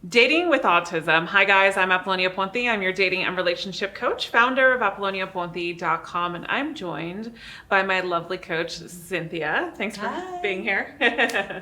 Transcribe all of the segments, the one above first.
Dating with Autism. Hi guys, I'm Apollonia Ponti. I'm your dating and relationship coach, founder of ApolloniaPonti.com, and I'm joined by my lovely coach, Cynthia. Thanks for being here.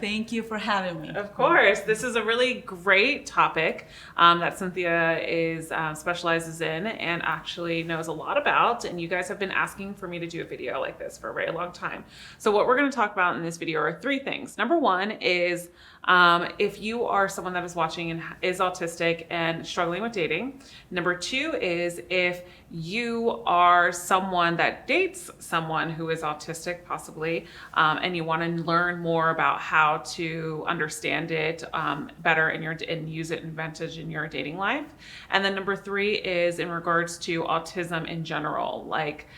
Thank you for having me. Of course. This is a really great topic that Cynthia specializes in and actually knows a lot about, and you guys have been asking for me to do a video like this for a very long time. So what we're going to talk about in this video are three things. Number one is if you are someone that is watching and is autistic and struggling with dating. Number two is if you are someone that dates someone who is autistic, possibly, and you want to learn more about how to understand it better and use it in advantage in your dating life. And then number three is in regards to autism in general, like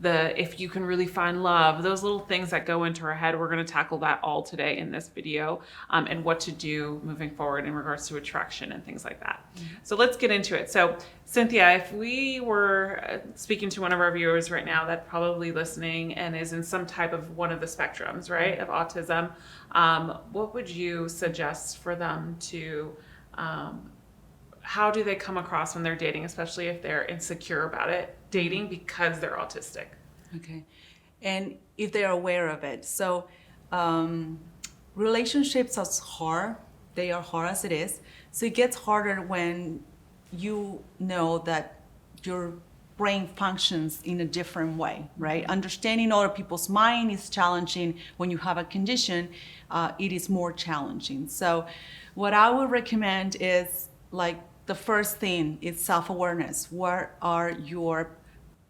if you can really find love, those little things that go into our head. We're going to tackle that all today in this video, and what to do moving forward in regards to attraction and things like that. Mm-hmm. So let's get into it. So Cynthia, if we were speaking to one of our viewers right now that's probably listening and is in some type of one of the spectrums, right, of autism, what would you suggest for them to, how do they come across when they're dating, especially if they're insecure about it, dating because they're autistic? Okay. And if they're aware of it. So relationships are hard. They are hard as it is. So it gets harder when you know that your brain functions in a different way, right? Understanding other people's mind is challenging. When you have a condition, it is more challenging. So what I would recommend is, like, the first thing is self-awareness. What are your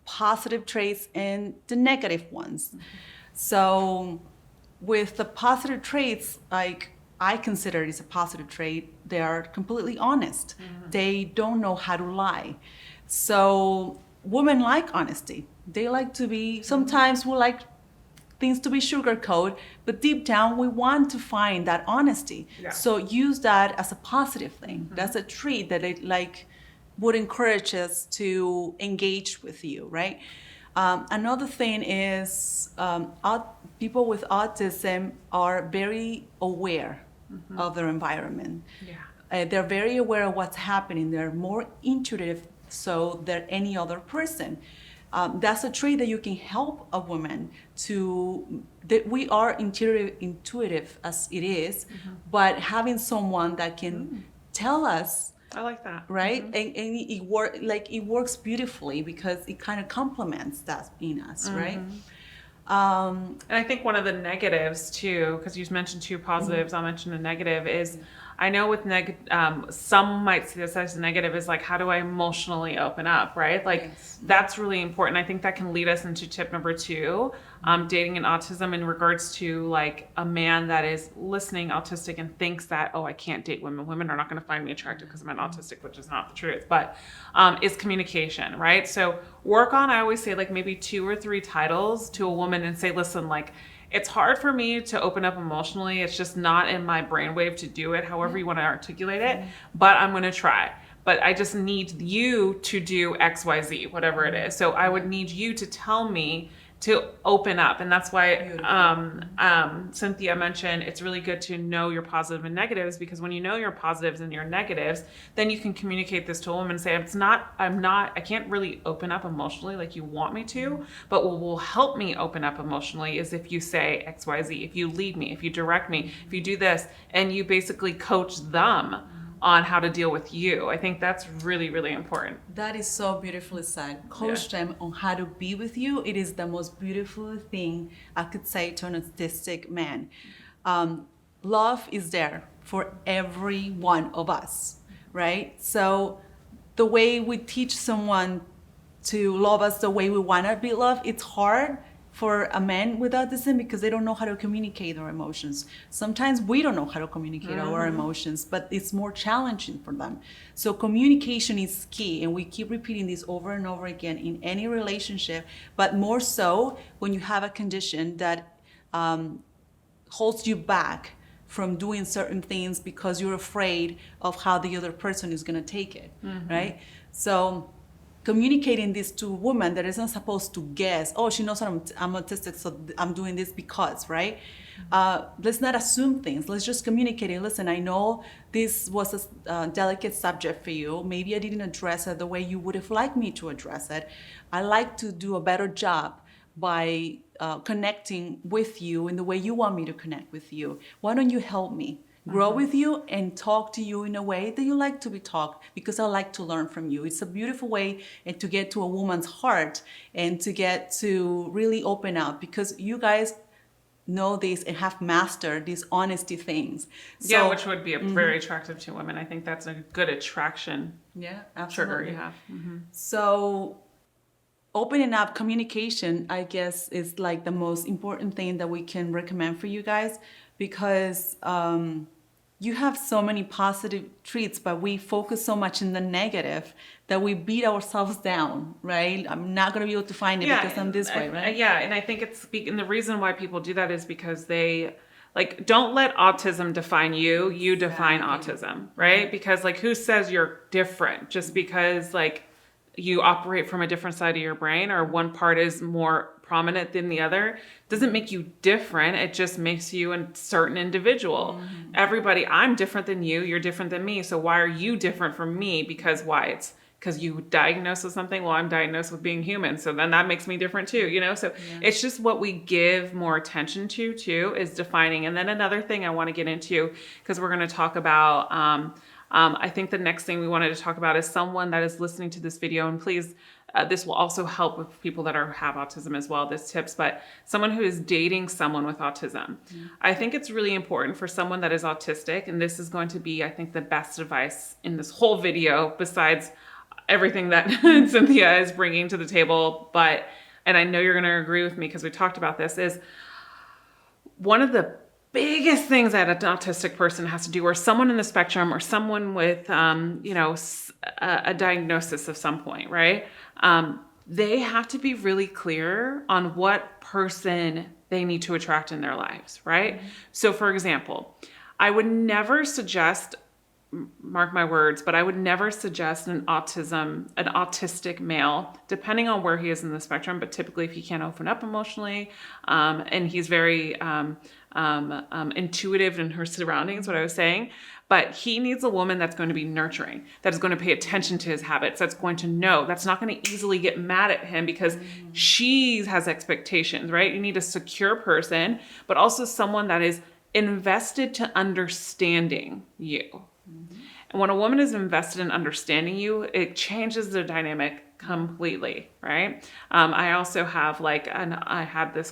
positive traits and the negative ones? Mm-hmm. So with the positive traits, like, I consider it as a positive trait, they are completely honest. Mm-hmm. They don't know how to lie. So women like honesty. They like to be, sometimes we like things to be sugarcoated, but deep down we want to find that honesty. Yeah. So use that as a positive thing. Mm-hmm. That's a trait that it would encourage us to engage with you, right? Another thing is people with autism are very aware mm-hmm. of their environment. Yeah. They're very aware of what's happening. They're more intuitive so than any other person. That's a trait that you can help a woman to, that we are intuitive as it is, mm-hmm. but having someone that can tell us, I like that. Right? Mm-hmm. And it works beautifully because it kind of complements that in us, mm-hmm. right? And I think one of the negatives too, because you mentioned two positives, mm-hmm. I'll mention a negative, is I know with some might see this as a negative, is like, how do I emotionally open up, right? Like, yes. That's really important. I think that can lead us into tip number two, dating and autism, in regards to like a man that is listening autistic and thinks that, oh, I can't date women. Women are not going to find me attractive because I'm an autistic, which is not the truth, but is communication, right? So work on, I always say, like maybe 2 or 3 titles to a woman and say, listen, like, it's hard for me to open up emotionally. It's just not in my brainwave to do it, however you want to articulate it, but I'm going to try. But I just need you to do X, Y, Z, whatever it is. So I would need you to tell me to open up. And that's why Cynthia mentioned it's really good to know your positives and negatives, because when you know your positives and your negatives, then you can communicate this to a woman and say, I can't really open up emotionally like you want me to, but what will help me open up emotionally is if you say X, Y, Z, if you lead me, if you direct me, if you do this, and you basically coach them on how to deal with you. I think that's really, really important. That is so beautifully said. Coach them on how to be with you. It is the most beautiful thing I could say to an autistic man. Love is there for every one of us, right? So the way we teach someone to love us the way we want to be loved, it's hard for a man with autism because they don't know how to communicate their emotions. Sometimes we don't know how to communicate our emotions, but it's more challenging for them. So communication is key, and we keep repeating this over and over again in any relationship, but more so when you have a condition that holds you back from doing certain things because you're afraid of how the other person is going to take it, right? So communicating this to a woman that isn't supposed to guess, oh, she knows I'm autistic, so I'm doing this because, right? Let's not assume things. Let's just communicate it. Listen, I know this was a delicate subject for you. Maybe I didn't address it the way you would have liked me to address it. I like to do a better job by connecting with you in the way you want me to connect with you. Why don't you help me grow with you and talk to you in a way that you like to be talked, because I like to learn from you. It's a beautiful way to get to a woman's heart and to get to really open up, because you guys know this and have mastered these honesty things. Yeah, which would be very attractive to women. I think that's a good attraction trigger you have. So opening up communication, I guess, is like the most important thing that we can recommend for you guys, because you have so many positive traits, but we focus so much in the negative that we beat ourselves down, right? I'm not going to be able to find it because I'm this way, right? Yeah, and I think and the reason why people do that is because they, like, don't let autism define you. You define autism, right? Because, like, who says you're different just because, like, you operate from a different side of your brain, or one part is more prominent than the other, doesn't make you different. It just makes you a certain individual. Everybody, I'm different than you, you're different than me. So why are you different from me? Because why? It's because you diagnosed with something. Well, I'm diagnosed with being human. So then that makes me different too, you know? So it's just what we give more attention to too, is defining. And then another thing I want to get into, because we're going to talk about, I think the next thing we wanted to talk about is someone that is listening to this video, and please, this will also help with people that have autism as well, this tips, but someone who is dating someone with autism. I think it's really important for someone that is autistic, and this is going to be, I think, the best advice in this whole video, besides everything that Cynthia is bringing to the table, and I know you're going to agree with me because we talked about this, is one of the biggest things that an autistic person has to do, or someone in the spectrum, or someone with, a diagnosis of some point, right? They have to be really clear on what person they need to attract in their lives, right? So for example, I would never suggest, mark my words, but I would never suggest an autistic male, depending on where he is in the spectrum, but typically if he can't open up emotionally, and he's very intuitive in her surroundings, what I was saying, but he needs a woman that's going to be nurturing, that is going to pay attention to his habits, that's going to know, that's not going to easily get mad at him because she has expectations, right? You need a secure person, but also someone that is invested to understanding you. And when a woman is invested in understanding you, it changes the dynamic completely, right? I also have I had this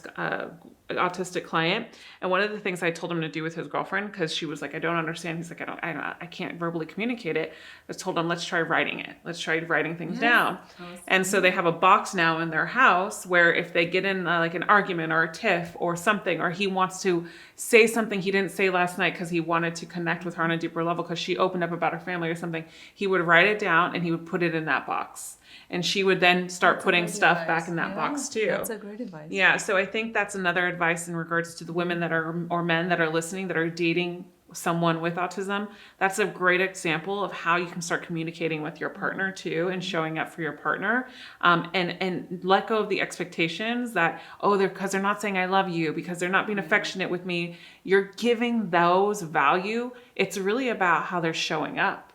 autistic client, and one of the things I told him to do with his girlfriend, because she was like, I don't understand. He's like, I can't verbally communicate it. I told him, let's try writing it. Let's try writing things down. And so they have a box now in their house where if they get in like an argument or a tiff or something, or he wants to say something he didn't say last night because he wanted to connect with her on a deeper level because she opened up about her family or something, he would write it down and he would put it in that box. And she would then start putting stuff back in that box too. That's a great advice. Yeah, so I think that's another advice in regards to the women that are, or men that are listening, that are dating someone with autism. That's a great example of how you can start communicating with your partner too, and showing up for your partner, and let go of the expectations that, because they're not saying I love you, because they're not being affectionate with me. You're giving those value. It's really about how they're showing up.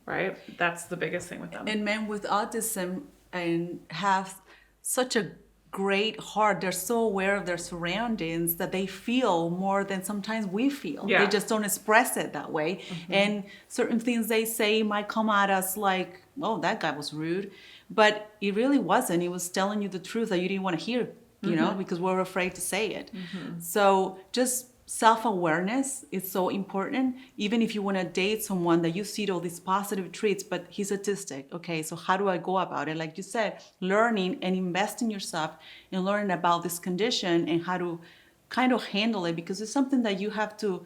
Right? That's the biggest thing with them. And men with autism and have such a great heart. They're so aware of their surroundings that they feel more than sometimes we feel. They just don't express it that way. And certain things they say might come at us like, oh, that guy was rude. But it really wasn't. He was telling you the truth that you didn't want to hear, you know, because we're afraid to say it. So just self-awareness is so important. Even if you want to date someone that you see all these positive traits, but he's autistic. Okay, so how do I go about it? Like you said, learning and invest in yourself and learning about this condition and how to kind of handle it, because it's something that you have to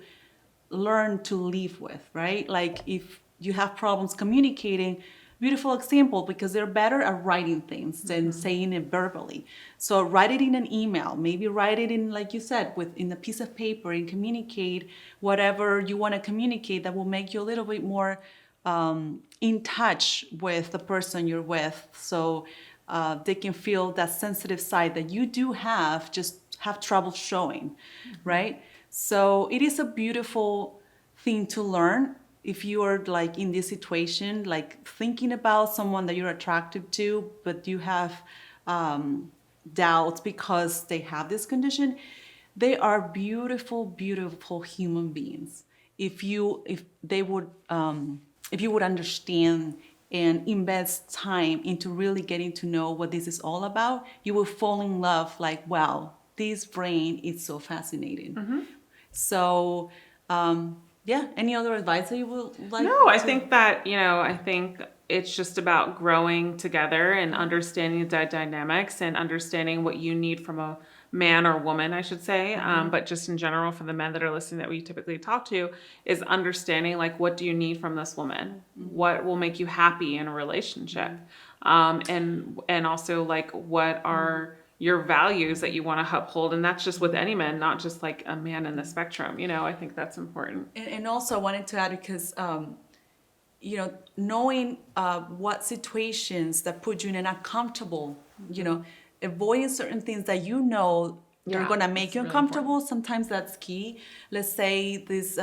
learn to live with, right? Like if you have problems communicating, beautiful example, because they're better at writing things than saying it verbally. So write it in an email, maybe write it in, like you said, in a piece of paper, and communicate whatever you want to communicate that will make you a little bit more in touch with the person you're with, so they can feel that sensitive side that you do have, just have trouble showing, right? So it is a beautiful thing to learn if you are like in this situation, like thinking about someone that you're attracted to, but you have doubts because they have this condition. They are beautiful, beautiful human beings. If you would understand and invest time into really getting to know what this is all about, you will fall in love. Like, wow, this brain is so fascinating. So, yeah. Any other advice that you would like? No, I think that, I think it's just about growing together and understanding the dynamics and understanding what you need from a man or woman, I should say. But just in general, for the men that are listening that we typically talk to, is understanding, like, what do you need from this woman? What will make you happy in a relationship? And also, like, what are your values that you want to uphold? And that's just with any man, not just like a man in the spectrum. I think that's important. And also I wanted to add, because knowing what situations that put you in an uncomfortable, avoiding certain things that they're going to make you uncomfortable. Really, sometimes that's key. Let's say this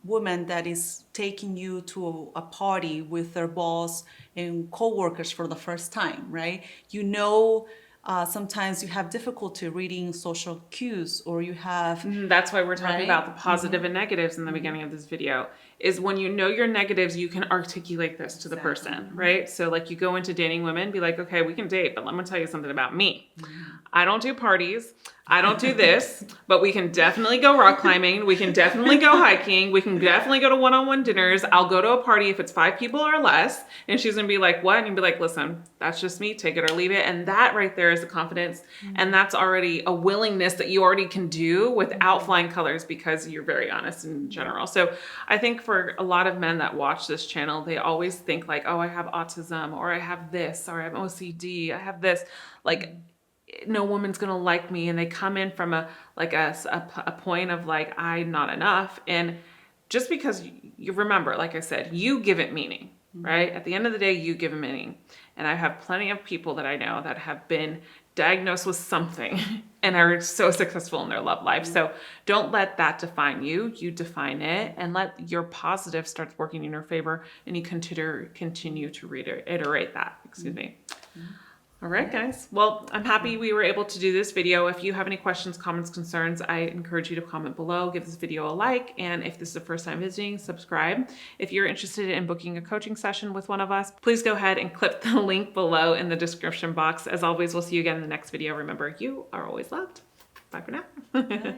woman that is taking you to a party with their boss and coworkers for the first time, right? Sometimes you have difficulty reading social cues, or you have... That's why we're talking about the positive and negatives in the beginning of this video, is when you know your negatives, you can articulate this to the person, right? So like, you go into dating women, be like, okay, we can date, but let me tell you something about me. I don't do parties. I don't do this, but we can definitely go rock climbing. We can definitely go hiking. We can definitely go to one-on-one dinners. I'll go to a party if it's 5 people or less. And she's going to be like, what? And you'll be like, listen, that's just me. Take it or leave it. And that right there is a confidence. And that's already a willingness that you already can do without flying colors, because you're very honest in general. So I think for a lot of men that watch this channel, they always think like, oh, I have autism, or I have this, or I have OCD, I have this. Like, no woman's gonna like me, and they come in from a point of like, I'm not enough. And just because you remember, like I said, you give it meaning, right? At the end of the day, you give it meaning. And I have plenty of people that I know that have been diagnosed with something and are so successful in their love life. So don't let that define you. You define it, and let your positive start working in your favor, and you continue to reiterate that. Excuse me. All right, guys. Well, I'm happy we were able to do this video. If you have any questions, comments, concerns, I encourage you to comment below, give this video a like, and if this is the first time visiting, subscribe. If you're interested in booking a coaching session with one of us, please go ahead and click the link below in the description box. As always, we'll see you again in the next video. Remember, you are always loved. Bye for now. Bye.